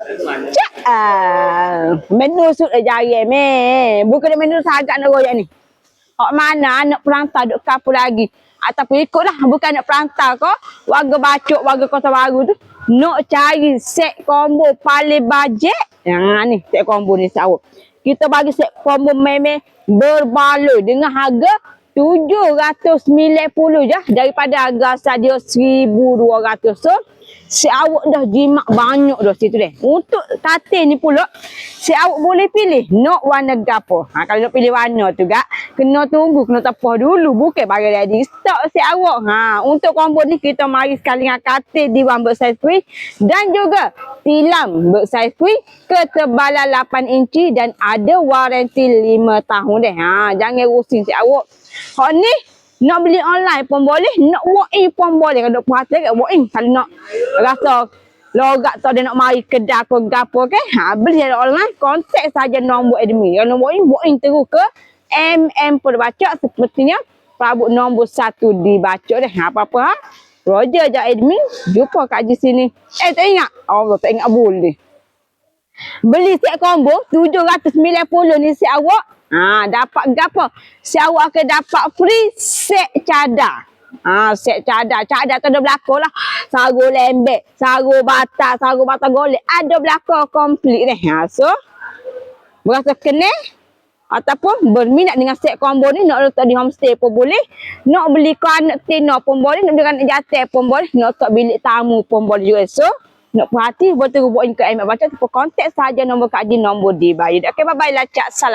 Cak menu sud jari bukan menu sagak nak royak ni. Hak mana anak perantau duk kapur lagi. Ataupun ikutlah bukan anak perantau ko, warga Bacok, warga Kota Baru tu nak cari set combo paling bajet. Ni set combo ni sawak. Kita bagi set combo meme berbaloi dengan harga 790 je daripada harga saja 1200. So si awak dah jimat banyak dah situ deh. Untuk katil ni pula si awak boleh pilih nak warna gapo. Kalau nak pilih warna tu gak kena tunggu, kena tapah dulu bukan bagi ready stok si awak. Untuk combo ni kita mari sekali dengan katil diwan bersaiz free dan juga tilam bersaiz free ketebalan 8 inci dan ada waranti 5 tahun deh. Jangan rusing si awak. Hak ni nak beli online pun boleh, nak walk in pun boleh. Kalau duk puas hati walk in. Kalau nak rasa logat tu dia nak mari kedai ke gapo ke, beli online, kontak saja nombor admin. Kalau nak walk in terus ke Perbacok sepertinya Prabuk nombor 1 di Bacok deh. Apa-apa Roger je admin, jumpa kat di sini. Tak ingat? Allah tak ingat boleh. Beli set combo 790 ni si awak. Dapat gapo? Si awak akan dapat free set cadar. Set cadar. Cadar tu ada belakang lah. Sarung lembek, sarung bata golek. Ada belakang komplit deh. So, berasa kena ataupun berminat dengan set combo ni, nak letak di homestay pun boleh, nak beli ke anak tina pun boleh, nak beli ke anak jatuh pun boleh, nak letak bilik tamu pun boleh juga. So, nak perhati betul buat ke Ahmad Baca, kontak saja nombor Kak Din, nombor di bio. Okey, bye-bye lah, cak, salam.